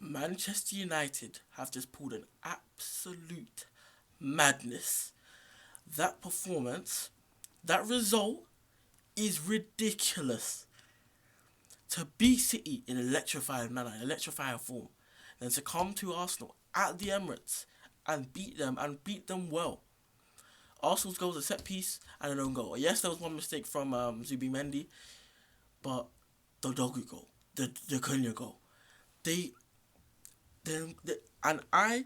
Manchester United have just pulled an absolute madness. That performance, that result is ridiculous. To beat City in electrifying manner, electrifying form, then to come to Arsenal at the Emirates and beat them well. Arsenal's goal was a set piece and an own goal. Yes, there was one mistake from Zubimendi, but the Dogu goal, the Cunha goal, they, they, and I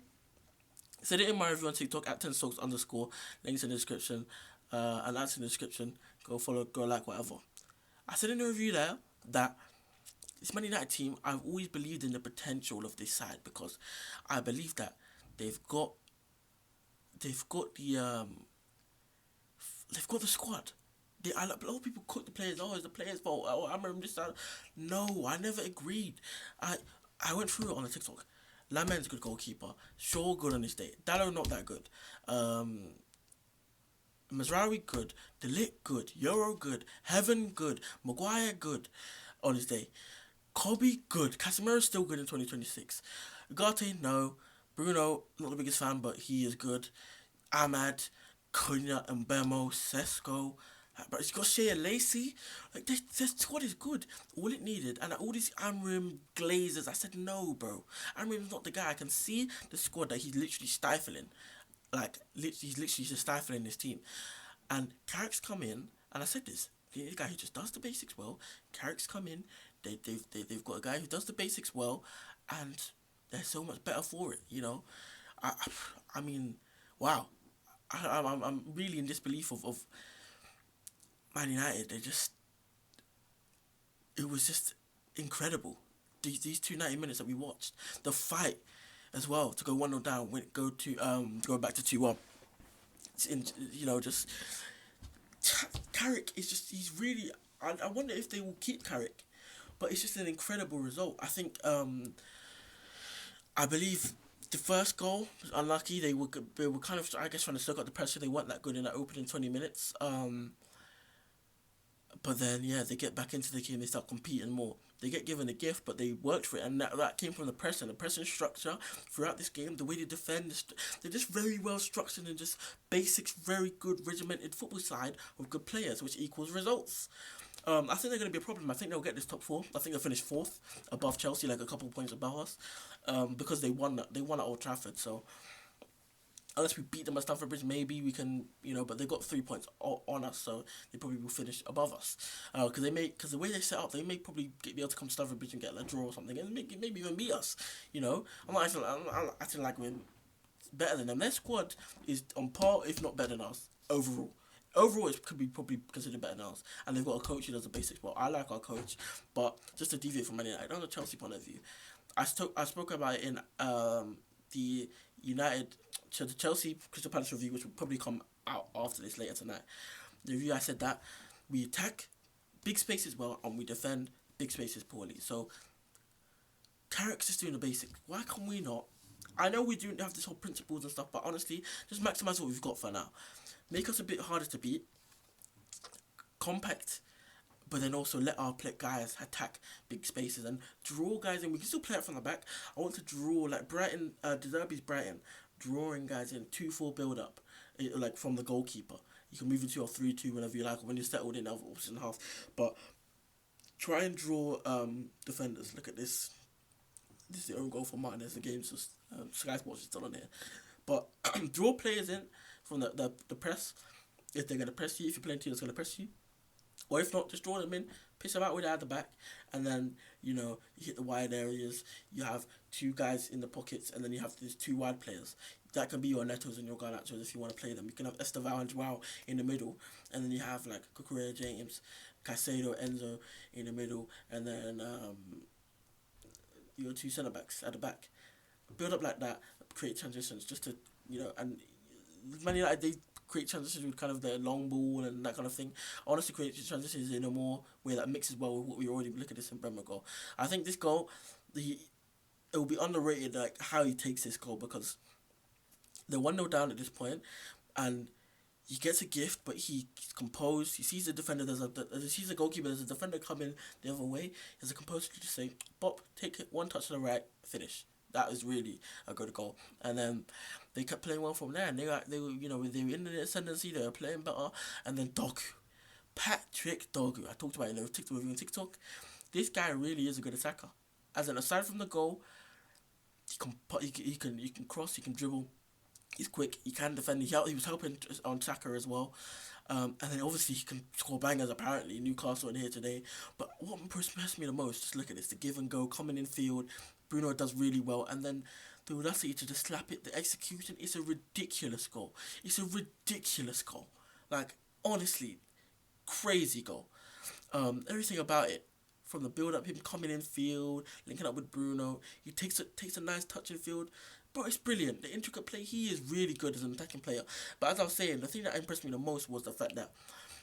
said it in my review on TikTok at 10 stokes underscore, links in the description, and that's in the description. Go follow, go like, whatever. I said in the review there that this Man United team, I've always believed in the potential of this side because I believe that they've got they've got the they've got the squad. A lot of people cook the players. Oh, it's the players' fault. Oh, I remember this. That. No, I never agreed. I I went through it on the TikTok. Lamen's good goalkeeper. Shaw good on his day. Dallo not that good. Um, Mazraoui good. Delict good. Euro good. Heaven good. Maguire good on his day. Kobe good. Casemiro still good in 2026. Ugarte no. Bruno not the biggest fan, but he is good. Ahmad, Cunha, Mbemo, Sesko. But it's got Shea Lacey. Like this squad is good. All it needed, and all these Amrim Glazers. I said no, bro. Amrim's not the guy. I can see the squad that he's literally stifling. Like he's literally just stifling this team. And Carrick's come in, and I said this. The guy who just does the basics well. Carrick's come in. They've got a guy who does the basics well, and they're so much better for it. You know, I I mean, wow. I'm really in disbelief of Man United. It was just incredible. These two 90 minutes that we watched, the fight as well to go 1-0 down, go back to 2-1. You know, just Carrick is just he's really. I wonder if they will keep Carrick, but it's just an incredible result. I believe the first goal was unlucky. They were kind of, I guess, trying to soak up the pressure. They weren't that good in that opening 20 minutes. But then, yeah, they get back into the game. They start competing more. They get given a gift, but they worked for it, and that came from the pressing. The pressing structure throughout this game, the way they defend, they're just very well structured and just basics, very good regimented football side with good players, which equals results. I think they're going to be a problem. I think they'll get this top four. I think they'll finish fourth above Chelsea, like a couple of points above us, because they won. They won at Old Trafford, so unless we beat them at Stamford Bridge, maybe we can, but they got 3 points on us, so they probably will finish above us. Because the way they set up, they may probably be able to come to Stamford Bridge and get a draw or something, and maybe even beat us. I'm not acting like we're better than them. Their squad is on par, if not better than us overall. Overall, it could be probably considered better than us, and they've got a coach who does the basics well. I like our coach, but just to deviate from Man United, on the Chelsea point of view, I spoke about it in the United to the Chelsea Crystal Palace review, which will probably come out after this later tonight. The review I said that we attack big spaces well and we defend big spaces poorly. So Carrick's just doing the basics. Why can we not? I know we do have this whole principles and stuff, but honestly, just maximize what we've got for now. Make us a bit harder to beat, compact, but then also let our guys attack big spaces and draw guys in. We can still play it from the back. I want to draw like Brighton, De Zerbi's Brighton, drawing guys in 2-4 build up, like from the goalkeeper. You can move into a 3-2 whenever you like, or when you're settled in, opposite half. But try and draw defenders. Look at this. This is the own goal for Martinez. The game's just Sky Sports is still on here. But draw players in from the press. If they're gonna press you, if you're playing a team that's gonna press you, or if not, just draw them in, piss them out with at the back, and then you hit the wide areas. You have two guys in the pockets, and then you have these two wide players. That can be your Netos and your Garnachos if you want to play them. You can have Esteval and Joao in the middle, and then you have like Cucurella, James, Caicedo, Enzo in the middle, and then your two centre backs at the back. Build up like that, create transitions just to and Man United they create transitions with kind of their long ball and that kind of thing. I want us to create transitions in a more way that mixes well with what we already look at this in Bremer goal. I think this goal, it will be underrated like how he takes this goal because they're 1-0 down at this point, and he gets a gift, but he's composed. He sees the defender. He sees the goalkeeper. There's a defender coming the other way. He has a composure to just say, "Bop, take it, one touch to the right, finish." That was really a good goal. And then they kept playing well from there. And they were they were in the ascendancy. They were playing better. And then Dogu, Patrick Dogu. I talked about it in the TikTok review on TikTok. This guy really is a good attacker. As an aside from the goal, he can cross, he can dribble, he's quick, he can defend. He was helping on Saka as well. And then obviously he can score bangers apparently. Newcastle in here today. But what impressed me the most, just look at this, the give and go, coming in field. Bruno does really well. And then the audacity to just slap it, the execution, it's a ridiculous goal. It's a ridiculous goal. Like, honestly, crazy goal. Everything about it, from the build up, him coming in field, linking up with Bruno, he takes a nice touch in field. Bro, it's brilliant. The intricate play, he is really good as an attacking player. But as I was saying, the thing that impressed me the most was the fact that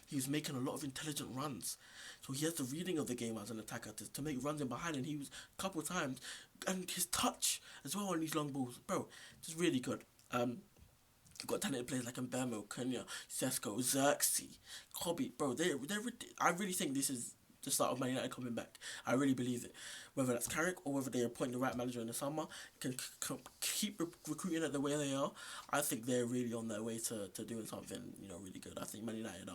he was making a lot of intelligent runs. So he has the reading of the game as an attacker to make runs in behind, and he was a couple of times, and his touch as well on these long balls, bro, just really good. You've got talented players like Mbemo, Kenya, Sesko, Xerxes, Kobe, bro. I really think this is the start of Man United coming back. I really believe it. Whether that's Carrick or whether they appoint the right manager in the summer, can keep recruiting it the way they are. I think they're really on their way to doing something really good. I think Man United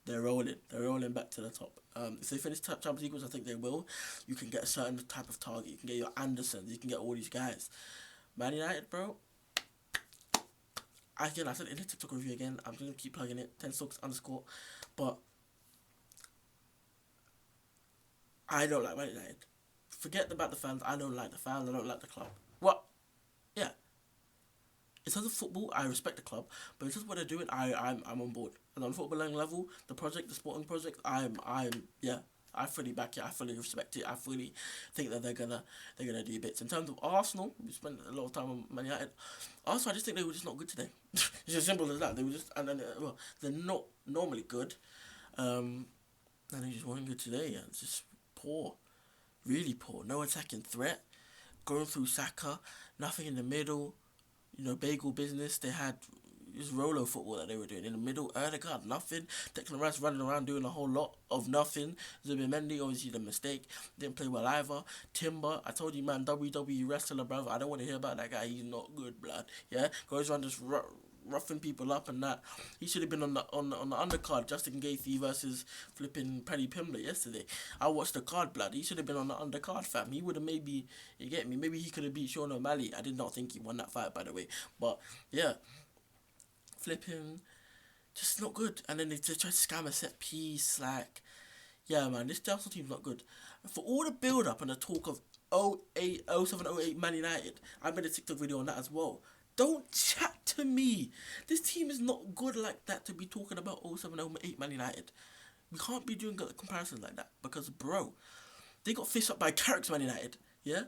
they're rolling back to the top. If they finish Champions League, which I think they will, you can get a certain type of target. You can get your Andersons, you can get all these guys. Man United, bro. I said in the TikTok review again, I'm going to keep plugging it, 10socks_. But I don't like Man United. Forget about the fans. I don't like the fans. I don't like the club. What? Yeah. In terms of football, I respect the club, but in terms of what they're doing, I'm on board. And on footballing level, the sporting project, I fully back it. I fully respect it. I fully think that they're gonna do bits. In terms of Arsenal, we spent a lot of time on Man United. Arsenal, I just think they were just not good today. It's as simple as that. They were just, and then they're not normally good, and they just weren't good today. Yeah, it's just poor, really poor. No attacking threat. Going through Saka, nothing in the middle. Bagel business. They had this Rolo football that they were doing in the middle. Erdegaard, nothing. Declan Rice running around doing a whole lot of nothing. Zubimendi, obviously the mistake. Didn't play well either. Timber, I told you, man, WWE wrestler, brother. I don't want to hear about that guy. He's not good, blood. Yeah, goes around just roughing people up and that. He should have been on the undercard. Justin Gaethje versus flipping Paddy Pimblett yesterday. I watched the card, blood. He should have been on the undercard, fam. He would have maybe, you get me, maybe he could have beat Sean O'Malley. I did not think he won that fight, by the way. But yeah, flipping, just not good. And then they try to scam a set piece. Like, yeah, man, this Arsenal team's not good. For all the build up and the talk of 07, 08 Man United, I made a TikTok video on that as well. Don't chat to me. This team is not good like that to be talking about 07, 08 Man United. We can't be doing comparisons like that because, bro, they got fished up by Carrick's Man United. Yeah,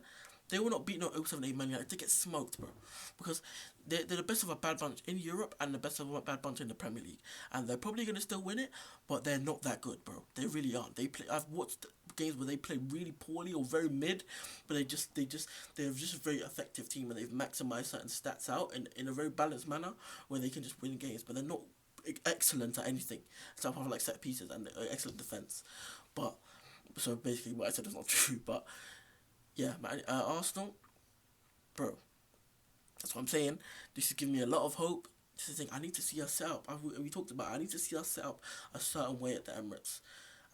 they will not beat no 07, 08 Man United. They get smoked, bro, because they're the best of a bad bunch in Europe and the best of a bad bunch in the Premier League, and they're probably gonna still win it, but they're not that good, bro. They really aren't. I've watched games where they play really poorly or very mid, but they're just a very effective team, and they've maximized certain stats out in a very balanced manner where they can just win games, but they're not excellent at anything except for like set pieces and excellent defense. But so basically, what I said is not true. But yeah, man, Arsenal, bro. That's what I'm saying. This is giving me a lot of hope. This is the thing. I need to see us set up. We talked about it. I need to see us set up a certain way at the Emirates,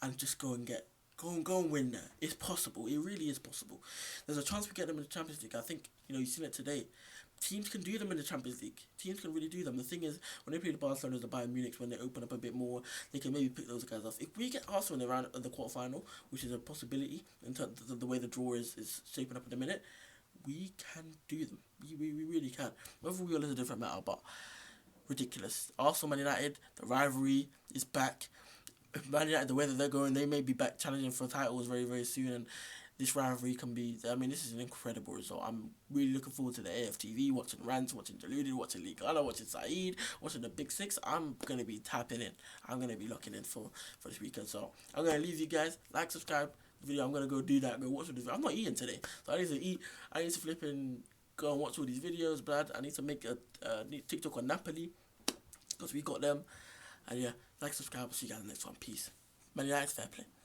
and just go and win there. It's possible. It really is possible. There's a chance we get them in the Champions League. I think you've seen it today. Teams can do them in the Champions League. Teams can really do them. The thing is, when they play the Barcelona, the Bayern Munich, when they open up a bit more, they can maybe pick those guys off. If we get Arsenal in the round of the quarterfinal, which is a possibility in terms of the way the draw is shaping up in a minute, we can do them. We really can. Whether we will is a different matter, but ridiculous. Arsenal, Man United, the rivalry is back. Man United, the way that they're going, they may be back challenging for titles very, very soon, and this rivalry can be, this is an incredible result. I'm really looking forward to the AFTV, watching Rants, watching Deluded, watching Lee Gala, watching Saeed, watching the Big Six. I'm going to be tapping in. I'm going to be locking in for this weekend. So I'm going to leave you guys. Like, subscribe the video. I'm going to go do that. Go watch all this. I'm not eating today. So I need to eat. I need to flip and go and watch all these videos, blood. I need to make a TikTok on Napoli because we got them. And yeah, like, subscribe. See you guys in the next one. Peace. Man United, fair play.